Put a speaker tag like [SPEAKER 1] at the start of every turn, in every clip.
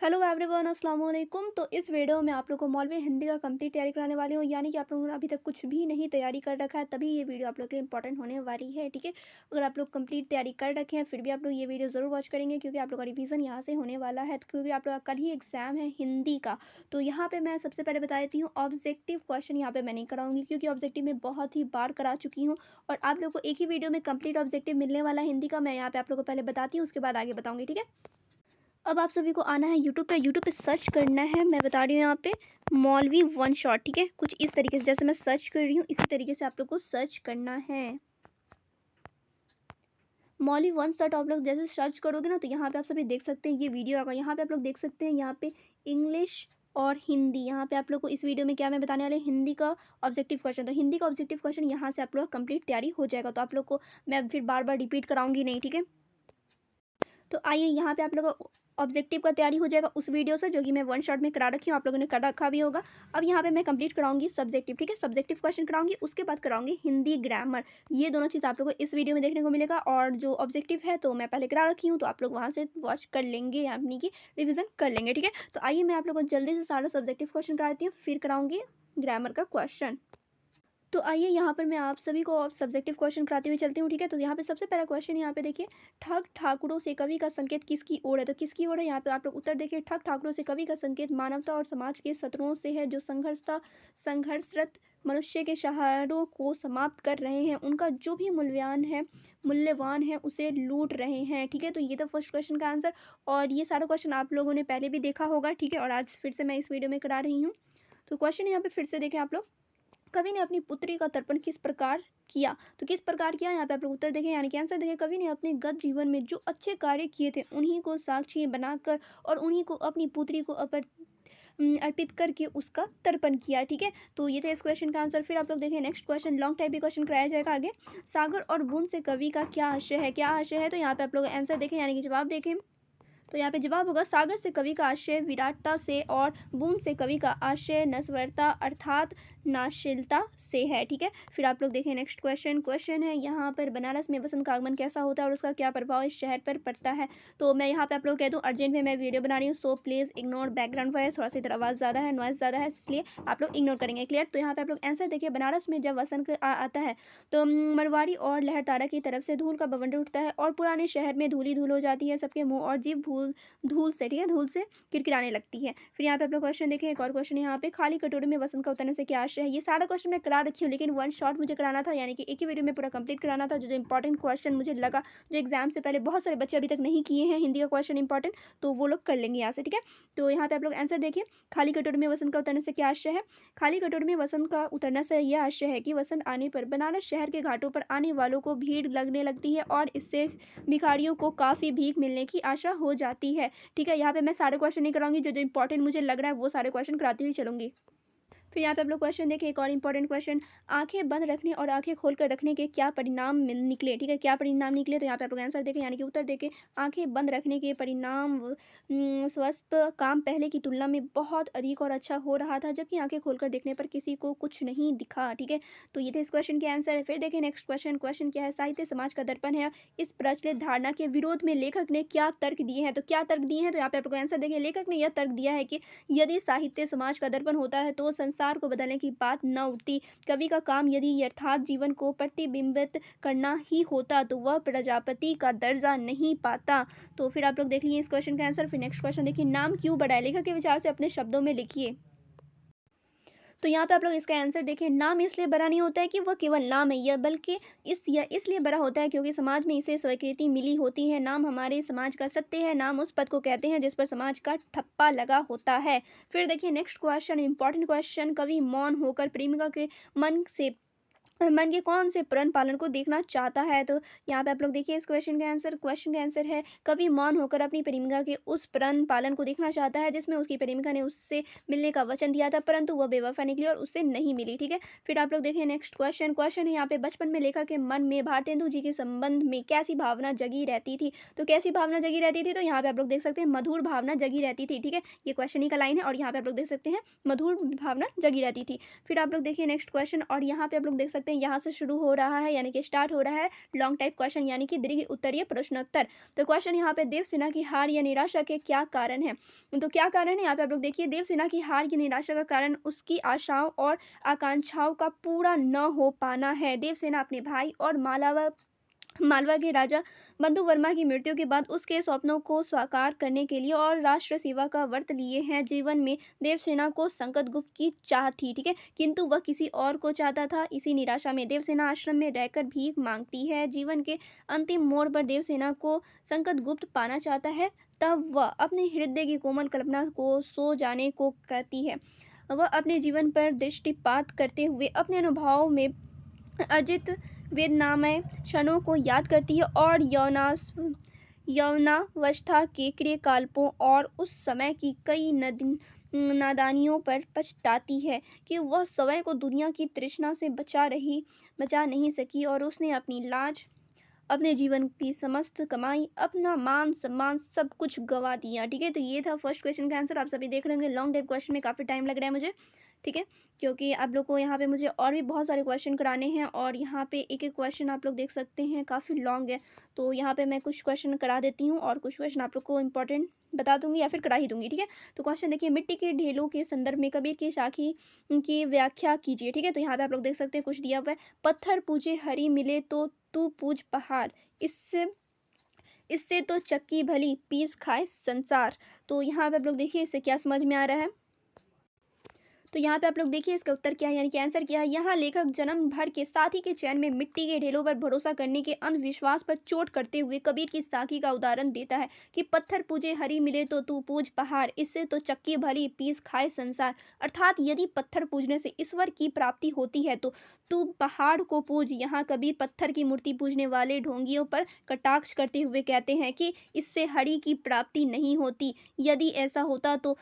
[SPEAKER 1] Hello everyone, अस्सलाम वालेकुम। तो इस वीडियो में आप लोगों को मौलवी हिंदी का कंप्लीट तैयारी कराने वाली हूँ। यानी कि आप लोगों ने अभी तक कुछ भी नहीं तैयारी कर रखा है, तभी ये वीडियो आप लोग के लिए इंपॉर्टेंट होने वाली है। ठीक है, अगर आप लोग कंप्लीट तैयारी कर रखे हैं फिर भी आप लोग ये वीडियो ज़रूर वॉच करेंगे, क्योंकि आप लोग का रिवीजन यहाँ से होने वाला है। क्योंकि आप लोग का कल ही एग्जाम है हिंदी का। तो यहाँ पर मैं सबसे पहले बता देती हूँ, ऑब्जेक्टिव क्वेश्चन यहाँ पर मैं नहीं कराऊंगी, क्योंकि ऑब्जेक्टिव में बहुत ही बार करा चुकी हूँ। और आप लोग को एक ही वीडियो में कंप्लीट ऑब्जेक्टिव मिलने वाला है हिंदी का। मैं यहाँ पे आप लोग को पहले बताती हूँ, उसके बाद आगे बताऊंगी। ठीक है, अब आप सभी को आना है यूट्यूब पे सर्च करना है। मैं बता रही हूँ यहाँ पे मौलवी वन शॉट। ठीक है, कुछ इस तरीके से जैसे मैं सर्च कर रही हूँ इसी तरीके से आप लोग को सर्च करना है। मौलवी वन शॉट आप लोग जैसे सर्च करोगे ना, तो यहाँ पे आप सभी देख सकते हैं ये वीडियो आएगा। यहाँ पे आप लोग देख सकते हैं यहाँ पे इंग्लिश और हिंदी। यहाँ पे आप लोग को इस वीडियो में क्या मैं बताने वाले हिंदी का ऑब्जेक्टिव क्वेश्चन। तो हिंदी का ऑब्जेक्टिव क्वेश्चन यहाँ से आप लोग कंप्लीट तैयारी हो जाएगा। तो आप लोग को मैं फिर बार बार रिपीट कराऊंगी नहीं। ठीक है, तो आइए यहाँ पे आप लोगों का ऑब्जेक्टिव का तैयारी हो जाएगा उस वीडियो से, जो कि मैं वन शॉट में करा रखी हूँ, आप लोगों ने कर रखा भी होगा। अब यहाँ पे मैं कंप्लीट कराऊंगी सब्जेक्टिव। ठीक है, सब्जेक्टिव क्वेश्चन कराऊंगी, उसके बाद कराऊंगी हिंदी ग्रामर। ये दोनों चीज़ आप लोगों को इस वीडियो में देखने को मिलेगा। और जो ऑब्जेक्टिव है तो मैं पहले करा रखी हूँ, तो आप लोग वहाँ से वॉच कर लेंगे, यानी कि रिविजन कर लेंगे। ठीक है, तो आइए मैं आप लोगों को जल्दी से सारा सब्जेक्टिव क्वेश्चन कराती हूँ, फिर कराऊंगी ग्रामर का क्वेश्चन। तो आइए यहाँ पर मैं आप सभी को सब्जेक्टिव क्वेश्चन कराते हुए चलती हूँ। ठीक है, तो यहाँ पे सबसे पहला क्वेश्चन यहाँ पे देखिए, ठग ठाकुरों से कवि का संकेत किसकी ओर है। तो किसकी ओर है, यहाँ पे आप लोग उत्तर देखिए। ठग ठाकुरों से कवि का संकेत मानवता और समाज के शत्रुओं से है, जो संघर्षरत मनुष्य के सहारों को समाप्त कर रहे हैं, उनका जो भी मूल्यवान है उसे लूट रहे हैं। ठीक है, तो ये तो फर्स्ट क्वेश्चन का आंसर। और ये सारा क्वेश्चन आप लोगों ने पहले भी देखा होगा। ठीक है, और आज फिर से मैं इस वीडियो में करा रही हूँ। तो क्वेश्चन यहाँ पे फिर से देखें आप लोग, कवि ने अपनी पुत्री का तर्पण किस प्रकार किया। तो किस प्रकार किया, यहाँ पे आप लोग उत्तर देखें, यानी कि आंसर देखें। कवि ने अपने गत जीवन में जो अच्छे कार्य किए थे उन्हीं को साक्षी बनाकर और उन्हीं को अपनी पुत्री को अर्पित करके उसका तर्पण किया। ठीक है, तो ये था इस क्वेश्चन का आंसर। फिर आप लोग देखें नेक्स्ट क्वेश्चन, लॉन्ग टाइप भी क्वेश्चन कराया जाएगा आगे। सागर और बूंद से कवि का क्या आशय है, क्या आशय है। तो यहाँ पे आप लोग आंसर देखें, यानी कि जवाब देखें। तो यहाँ पे जवाब होगा, सागर से कवि का आशय विराटता से और बूंद से कवि का आशय नश्वरता अर्थात नाशीलता से है। ठीक है, फिर आप लोग देखें नेक्स्ट क्वेश्चन है यहाँ पर, बनारस में वसंत का आगमन कैसा होता है और उसका क्या प्रभाव इस शहर पर पड़ता है। तो मैं यहाँ पे आप लोग कह दूँ, अर्जेंट में मैं वीडियो बना रही हूँ, so please ignore background voice. थोड़ा सा इधर आवाज़ ज़्यादा है, नॉइज़ ज़्यादा है, इसलिए आप लोग इग्नोर करेंगे। क्लियर, तो यहाँ पे आप लोग आंसर देखिए, बनारस में जब वसंत आता है तो मरवाड़ी और लहरतारा की तरफ से धूल का बवंडर उठता है और पुराने शहर में धूल ही धूल हो जाती है। सबके मुंह और जीभ धूल से, ठीक है, धूल से किरकिराने लगती है। फिर यहाँ पे आप लोग क्वेश्चन देखें, एक और क्वेश्चन यहाँ पे, खाली कटोरे में वसंत का उतरने से क्या आशय है। ये सारा क्वेश्चन मैं करा रखी हूँ, लेकिन वन शॉट मुझे कराना था, यानी कि एक ही वीडियो में पूरा कंप्लीट कराना था। जो इंपॉर्टेंट क्वेश्चन मुझे लगा, जो एग्जाम से पहले बहुत सारे बच्चे अभी तक नहीं किए हैं हिंदी का क्वेश्चन इंपॉर्टेंट, तो वो लोग कर लेंगे यहाँ से। ठीक है, तो यहाँ पे आप लोग आंसर देखिए, खाली कटोरे में वसंत का उतरने से क्या आशय है। खाली कटोरे में वसंत का उतरने से यह आशय है कि वसंत आने पर बनारस शहर के घाटों पर आने वालों को भीड़ लगने लगती है और इससे भिखारियों को काफ़ी भीख मिलने की आशा हो जाती है। ठीक है, यहाँ पे मैं सारे क्वेश्चन नहीं कराऊंगी, जो जो इंपॉर्टेंट मुझे लग रहा है वो सारे क्वेश्चन कराती हुई चलूंगी। फिर यहाँ पे आप लोग क्वेश्चन देखें, एक और इंपॉर्टेंट क्वेश्चन, आंखें बंद रखने और आंखें खोलकर रखने के क्या परिणाम निकले। ठीक है, क्या परिणाम निकले। तो यहाँ पे आप लोग आंसर देखें, यानी कि उत्तर देखें, आंखें बंद रखने के परिणाम स्वस्थ काम पहले की तुलना में बहुत अधिक और अच्छा हो रहा था, जबकि आंखें खोलकर देखने पर किसी को कुछ नहीं दिखा। ठीक है, तो ये थे इस क्वेश्चन के आंसर है। फिर देखें नेक्स्ट क्वेश्चन क्या है, साहित्य समाज का दर्पण है, इस प्रचलित धारणा के विरोध में लेखक ने क्या तर्क दिए हैं। तो क्या तर्क दिए हैं, तो यहाँ पे आप लोग आंसर देखें, लेखक ने यह तर्क दिया है कि यदि साहित्य समाज का दर्पण होता है तो संसार को बदलने की बात न उठती। कवि का काम यदि यथार्थ जीवन को प्रतिबिंबित करना ही होता तो वह प्रजापति का दर्जा नहीं पाता। तो फिर आप लोग देख लीजिए इस क्वेश्चन का आंसर। फिर नेक्स्ट क्वेश्चन देखिए, नाम क्यों बढ़ाए, लेखक के विचार से अपने शब्दों में लिखिए। तो यहाँ पे आप लोग इसका आंसर देखें, नाम इसलिए बड़ा नहीं होता है कि वह केवल नाम है, यह बल्कि इसलिए बड़ा होता है क्योंकि समाज में इसे स्वीकृति मिली होती है। नाम हमारे समाज का सत्य है, नाम उस पद को कहते हैं जिस पर समाज का ठप्पा लगा होता है। फिर देखिए नेक्स्ट क्वेश्चन, इंपॉर्टेंट क्वेश्चन, कवि मौन होकर प्रेमिका के मन के कौन से प्रण पालन को देखना चाहता है। तो यहाँ पे आप लोग देखिए इस क्वेश्चन का आंसर है, कवि मौन होकर अपनी प्रेमिका के उस प्रण पालन को देखना चाहता है जिसमें उसकी प्रेमिका ने उससे मिलने का वचन दिया था, परंतु वह बेवफा निकली और उससे नहीं मिली। ठीक है, फिर आप लोग देखिए नेक्स्ट क्वेश्चन है यहाँ पे, बचपन में लेखक के मन में भारतेंदु जी के संबंध में कैसी भावना जगी रहती थी। तो कैसी भावना जगी रहती थी, तो यहाँ पे आप लोग देख सकते हैं मधुर भावना जगी रहती थी। ठीक है, ये क्वेश्चन ही का लाइन है और यहाँ पे आप लोग देख सकते हैं मधुर भावना जगी रहती थी। फिर आप लोग देखिए नेक्स्ट क्वेश्चन, और यहाँ पे आप लोग देख सकते सकते हैं यहाँ से शुरू हो रहा है, यानी कि स्टार्ट हो रहा है लॉन्ग टाइप क्वेश्चन, यानी कि दीर्घ उत्तरीय प्रश्नोत्तर। तो क्वेश्चन यहाँ पे देवसेना की हार या निराशा के क्या कारण है? तो क्या कारण है यहाँ पे आप लोग देखिए, देवसेना की हार या निराशा का कारण उसकी आशाओं और आकांक्षाओं का पूरा न हो पाना है। देवसेना अपने भाई और मालवा के राजा बंधु वर्मा की मृत्यु के बाद उसके स्वप्नों को साकार करने के लिए और राष्ट्र सेवा का व्रत लिए हैं। जीवन में देवसेना को संकटगुप्त की चाह थी, ठीक है, किंतु वह किसी और को चाहता था। इसी निराशा में देवसेना आश्रम में रहकर भीख मांगती है। जीवन के अंतिम मोड़ पर देवसेना को संकटगुप्त पाना चाहता है, तब वह अपने हृदय की कोमल कल्पना को सो जाने को कहती है। वह अपने जीवन पर दृष्टिपात करते हुए अपने अनुभवों में अर्जित वेदनामय क्षणों को याद करती है और यौवनावस्था के क्रियाकलापों और उस समय की कई नादानियों पर पछताती है कि वह समय को दुनिया की तृष्णा से बचा नहीं सकी और उसने अपनी लाज, अपने जीवन की समस्त कमाई, अपना मान सम्मान सब कुछ गवा दिया। ठीक है, तो ये था फर्स्ट क्वेश्चन का आंसर। आप सभी देख रहे होंगे लॉन्ग टाइप क्वेश्चन में काफ़ी टाइम लग रहा है मुझे, ठीक है, क्योंकि आप लोग को यहाँ पे मुझे और भी बहुत सारे क्वेश्चन कराने हैं और यहाँ पे एक एक क्वेश्चन आप लोग देख सकते हैं काफ़ी लॉन्ग है। तो यहाँ पे मैं कुछ क्वेश्चन करा देती हूँ और कुछ क्वेश्चन आप लोग को इंपॉर्टेंट बता दूंगी या फिर करा ही दूंगी, ठीक है। तो क्वेश्चन देखिए, मिट्टी के ढेलों के संदर्भ में कबीर की साखी की व्याख्या कीजिए। ठीक है, तो यहाँ पे आप लोग देख सकते हैं कुछ दिया हुआ है, पत्थर पूजे हरी मिले तो तू पूज पहाड़, इससे इससे तो चक्की भली पीस खाए संसार। तो यहाँ पे आप लोग देखिए इससे क्या समझ में आ रहा है। तो यहाँ पे आप लोग देखिए इसका उत्तर क्या है, यानी कि आंसर क्या है। यहाँ लेखक जन्म भर के साथी के चयन में मिट्टी के ढेलों पर भरोसा करने के अंधविश्वास पर चोट करते हुए कबीर की साखी का उदाहरण देता है कि पत्थर पूजे हरी मिले तो तू पूज पहाड़, इससे तो चक्की भली पीस खाए संसार। अर्थात यदि पत्थर पूजने से ईश्वर की प्राप्ति होती है तो तू पहाड़ को पूज। यहाँ कबीर पत्थर की मूर्ति पूजने वाले ढोंगियों पर कटाक्ष करते हुए कहते हैं कि इससे हरि की प्राप्ति नहीं होती। यदि ऐसा होता तो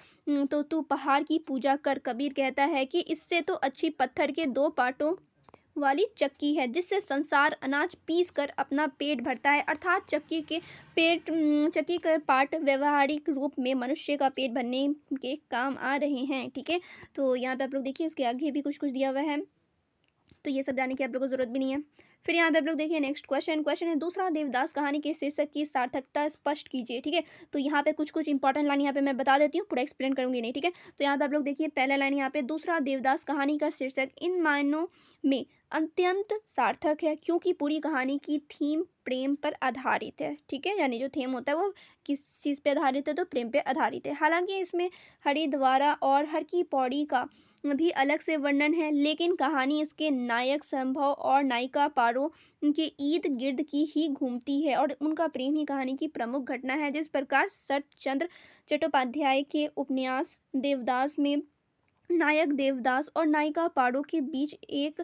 [SPEAKER 1] तू पहाड़ की पूजा कर। कबीर कहता है कि इससे तो अच्छी पत्थर के दो पाटों वाली चक्की है, जिससे संसार अनाज पीस कर अपना पेट भरता है। अर्थात चक्की के पार्ट व्यवहारिक रूप में मनुष्य का पेट भरने के काम आ रहे हैं, ठीक है। तो यहाँ पे आप लोग देखिए इसके आगे भी कुछ दिया हुआ है, तो ये सब जानने की आप लोगों को जरूरत भी नहीं है। फिर यहाँ पे आप लोग देखिए नेक्स्ट क्वेश्चन है, दूसरा देवदास कहानी के शीर्षक की सार्थकता स्पष्ट कीजिए। ठीक है, तो यहाँ पे कुछ इंपॉर्टेंट लाइन यहाँ पे मैं बता देती हूँ, पूरा एक्सप्लेन करूंगी नहीं, ठीक है। तो यहाँ पे आप लोग देखिए पहला लाइन यहाँ पे, दूसरा देवदास कहानी का शीर्षक इन मायनों में अत्यंत सार्थक है क्योंकि पूरी कहानी की थीम प्रेम पर आधारित है। ठीक है, यानी जो थीम होता है वो किस चीज़ पे आधारित है, तो प्रेम पे आधारित है। हालांकि इसमें हरिद्वारा और हर की पौड़ी का भी अलग से वर्णन है, लेकिन कहानी इसके नायक संभव और नायिका पारो के इर्द गिर्द की ही घूमती है और उनका प्रेम ही कहानी की प्रमुख घटना है। जिस प्रकार शरतचंद्र चट्टोपाध्याय के उपन्यास देवदास में नायक देवदास और नायिका पारो के बीच एक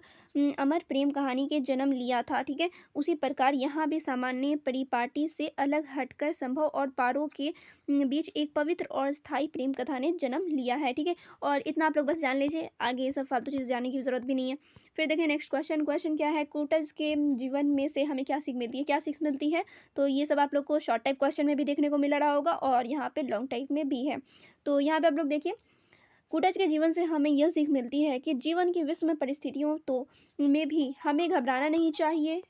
[SPEAKER 1] अमर प्रेम कहानी के जन्म लिया था, ठीक है, उसी प्रकार यहाँ भी सामान्य परिपाटी से अलग हटकर संभव और पारो के बीच एक पवित्र और स्थायी प्रेम कथा ने जन्म लिया है, ठीक है। और इतना आप लोग बस जान लीजिए, आगे ये सब फालतू चीज़ जानने की जरूरत भी नहीं है। फिर देखें नेक्स्ट क्वेश्चन क्या है, कूटज के जीवन में से हमें क्या सीख मिलती है, क्या सीख मिलती है। तो ये सब आप लोग को शॉर्ट टाइप क्वेश्चन में भी देखने को मिल रहा होगा और यहाँ पे लॉन्ग टाइप में भी है। तो यहाँ पे आप लोग देखिए, कूटज के जीवन से हमें यह सीख मिलती है कि जीवन की विषम परिस्थितियों में भी हमें घबराना नहीं चाहिए।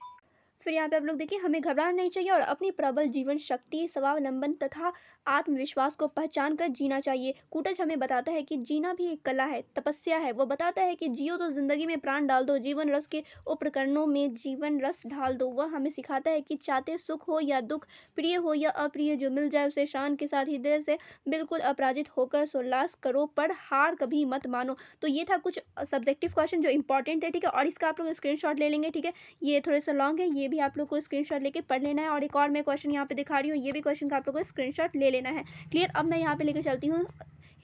[SPEAKER 1] फिर यहाँ पे आप लोग देखिए, हमें घबराना नहीं चाहिए और अपनी प्रबल जीवन शक्ति, स्वावलंबन तथा आत्मविश्वास को पहचान कर जीना चाहिए। कूटज हमें बताता है कि जीना भी एक कला है, तपस्या है। वो बताता है कि जियो तो जिंदगी में प्राण डाल दो, जीवन रस के उपकरणों में जीवन रस ढाल दो। वह हमें सिखाता है कि चाहते सुख हो या दुख, प्रिय हो या अप्रिय, जो मिल जाए उसे शान के साथ हृदय से बिल्कुल अपराजित होकर सोल्लास करो, पर हार कभी मत मानो। तो ये था कुछ सब्जेक्टिव क्वेश्चन जो इंपॉर्टेंट है, ठीक है, और इसका आप लोग स्क्रीनशॉट ले लेंगे, ठीक है। ये थोड़े से लॉन्ग है, ये भी आप लोग को स्क्रीनशॉट लेके पढ़ लेना है। और एक और मैं क्वेश्चन यहाँ पे दिखा रही हूँ, ये भी क्वेश्चन का आप लोग को स्क्रीनशॉट ले लेना है। क्लियर। अब मैं यहाँ पे लेकर चलती हूँ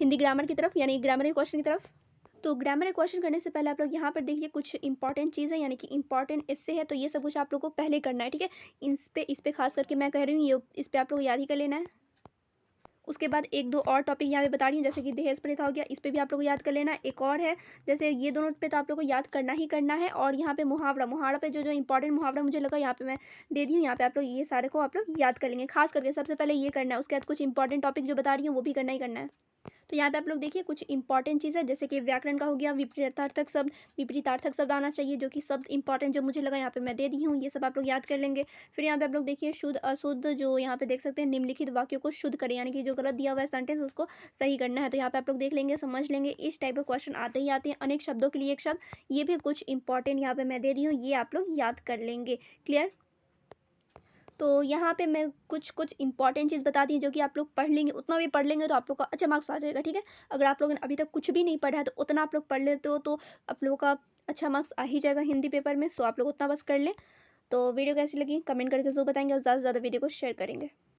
[SPEAKER 1] हिंदी ग्रामर की तरफ, यानी ग्रामर के क्वेश्चन की तरफ। तो ग्रामर के क्वेश्चन करने से पहले आप लोग यहाँ पर देखिए कुछ इंपॉर्टेंट चीज़ है, यानी कि इंपॉर्टेंट इससे है, तो ये सब कुछ आप लोग को पहले करना है, ठीक है। इस पे खास करके मैं कह रही हूँ, ये इस पे आप लोग याद ही कर लेना है। उसके बाद एक दो और टॉपिक यहाँ पे बता रही हूँ, जैसे कि दहेज प्रथा हो गया, इस पे भी आप लोग को याद कर लेना है। एक और है, जैसे ये दोनों पे तो आप लोग को याद करना ही करना है। और यहाँ पे मुहावरा पे जो इंपॉर्टेंट मुहावरा मुझे लगा यहाँ पे मैं दे दी हूँ, यहाँ पे आप लोग ये सारे को आप लोग याद कर लेंगे। खास करके सबसे पहले ये करना है, उसके बाद कुछ इंपॉर्टेंट टॉपिक जो बता रही हूँ वो भी करना ही करना है। तो यहाँ पे आप लोग देखिए कुछ इंपॉर्टेंट चीज़ है, जैसे कि व्याकरण का हो गया, विपरीतार्थक शब्द आना चाहिए, जो कि शब्द इंपॉर्टेंट जो मुझे लगा यहाँ पे मैं दे दी हूँ, ये सब आप लोग याद कर लेंगे। फिर यहाँ पे आप लोग देखिए शुद्ध अशुद्ध, जो यहाँ पे देख सकते हैं निम्नलिखित वाक्यों को शुद्ध करें, यानी कि जो गलत दिया हुआ है सेंटेंस उसको सही करना है। तो यहाँ पे आप लोग देख लेंगे, समझ लेंगे, इस टाइप के क्वेश्चन आते ही आते हैं, अनेक शब्दों के लिए एक शब्द, ये भी कुछ इंपॉर्टेंट यहाँ पे मैं दे दी हूँ, ये आप लोग याद कर लेंगे। क्लियर? तो यहाँ पे मैं कुछ कुछ इंपॉर्टेंट चीज़ बता दी जो कि आप लोग पढ़ लेंगे, उतना भी पढ़ लेंगे तो आप लोग का अच्छा मार्क्स आ जाएगा, ठीक है। अगर आप लोगों ने अभी तक कुछ भी नहीं पढ़ा है तो उतना आप लोग पढ़ लेते हो तो आप लोगों का अच्छा मार्क्स आ ही जाएगा हिंदी पेपर में। सो आप लोग उतना बस कर लें। तो वीडियो कैसी लगी कमेंट करके ज़रूर बताएंगे और ज़्यादा से ज़्यादा वीडियो को शेयर करेंगे।